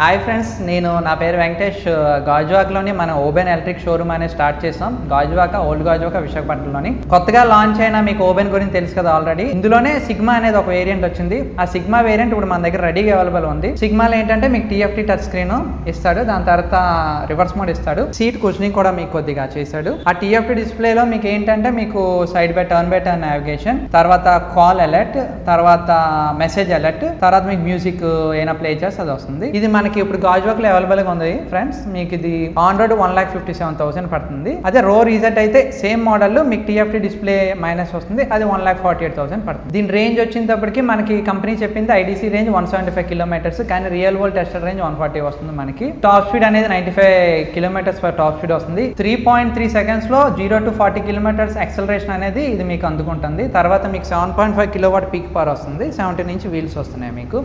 Hi friends, నా పేరు వెంకటేష్. గాజువాకలోని మన ఓబెన్ ఎలక్ట్రిక్ షోరూమ్ అనేది స్టార్ట్ చేసాం. గాజువాక, ఓల్డ్ గాజువాక, విశాఖపట్నంలోని. కొత్తగా లాంచ్ అయిన మీకు ఓబెన్ గురించి తెలుసు కదా ఆల్రెడీ. ఇందులోనే సిగ్మా అనేది ఒక వేరియంట్ వచ్చింది. ఆ సిగ్మా వేరియంట్ ఇప్పుడు మన దగ్గర రెడీగా అవైలబుల్ ఉంది. సిగ్మాలో ఏంటంటే మీకు TFT టచ్ స్క్రీన్ ఇస్తాడు, దాని తర్వాత రివర్స్ మోడ్ ఇస్తాడు, సీట్ కుషనింగ్ కూడా మీకు కొద్దిగా చేశాడు. ఆ TFT డిస్ప్లేలో మీకు ఏంటంటే మీకు సైడ్ బై టర్న్ నావిగేషన్, తర్వాత కాల్ అలర్ట్, తర్వాత మెసేజ్ అలర్ట్, తర్వాత మీకు మ్యూజిక్ ఏమైనా ప్లే చేస్తే అది వస్తుంది. ఇది మనకి ఇప్పుడు గాజువాకలో అవైలబుల్ గా ఉంది ఫ్రెండ్స్. మీకు ఇది ఆన్ రోడ్ 1,57,000 పడుతుంది. అదే రో రీసెట్ అయితే సేమ్ మోడల్ మీకు TFT డిస్ప్లే మైనస్ వస్తుంది, అది 1,48,000 పడుతుంది. దీని రేంజ్ వచ్చినప్పటికీ మనకి కంపెనీ చెప్పింది IDC రేంజ్ 175 కిలోమీటర్స్, కానీ రియల్ వరల్డ్ టెస్టెడ్ రేంజ్ 140 వస్తుంది. మనకి టాప్ స్పీడ్ అనేది 95 కిలోమీటర్స్ పర్ టాప్ స్పీడ్ వస్తుంది. 3.3 సెకండ్స్ లో 0 to 40 కిలోమీటర్స్ యాక్సలరేషన్ అనేది ఇది మీకు అందుకుంటుంది. తర్వాత మీకు 7.5 కిలోవాట్ పీక్ పవర్ వస్తుంది. 70 నుంచి వీల్స్ వస్తున్నాయి. మీకు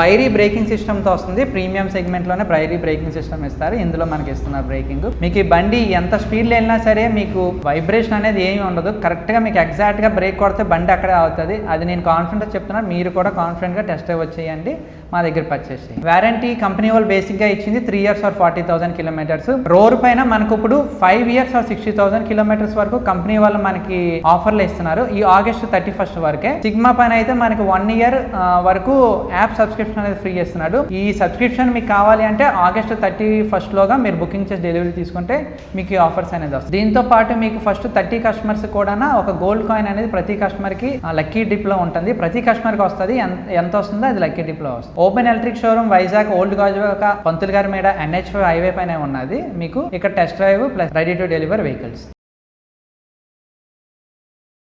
బైరీ బ్రేకింగ్ సిస్టమ్ తో వస్తుంది. ప్రీమియం సెగ్మెంట్ లోనే బైరీ బ్రేకింగ్ సిస్టమ్ ఇస్తారు. ఇందులో మనకి ఇస్తున్నారు బ్రేకింగ్. మీకు ఈ బండి ఎంత స్పీడ్ లో వెళ్ళినా సరే మీకు వైబ్రేషన్ అనేది ఏమి ఉండదు. కరెక్ట్ గా మీకు ఎగ్జాక్ట్ గా బ్రేక్ కొడితే బండి అక్కడే అవుతుంది. అది నేను కాన్ఫిడెంట్ గా చెప్తున్నాను. మీరు కూడా కాన్ఫిడెంట్ గా టెస్ట్ వచ్చేయండి, మా దగ్గర పర్చేస్ చేయండి. వారంటీ కంపెనీ వాళ్ళు బేసిక్ గా ఇచ్చింది 3 years or 40,000 కిలోమీటర్స్. రోడ్ పైన మనకు ఇప్పుడు 5 years or 60,000 కిలోమీటర్స్ వరకు కంపెనీ వాళ్ళు మనకి ఆఫర్లు ఇస్తున్నారు. ఈ August 31st వరకే. సిగ్మా పైన అయితే మనకి 1 year వరకు యాప్ సబ్స్క్రిప్షన్ అనేది ఫ్రీ చేస్తున్నాడు. ఈ సబ్స్క్రిప్షన్ మీకు కావాలి అంటే August 31st లోగా మీరు బుకింగ్ చేసి డెలివరీ తీసుకుంటే మీకు ఈ ఆఫర్స్ అనేది వస్తుంది. దీంతో పాటు మీకు ఫస్ట్ 30 కస్టమర్స్ కూడా ఒక గోల్డ్ కాయిన్ అనేది ప్రతి కస్టమర్ కి లక్కీ డిప్ లో ఉంటుంది. ప్రతి కస్టమర్ కి వస్తుంది. ఎంత వస్తుందో అది లక్కీ డిప్ లో వస్తుంది. Open electric showroom Vizag old Gajuwaka పంతులు గారి మీద NH5 హైవే పైన ఉన్నది. మీకు ఇక్కడ test drive plus ready to deliver vehicles.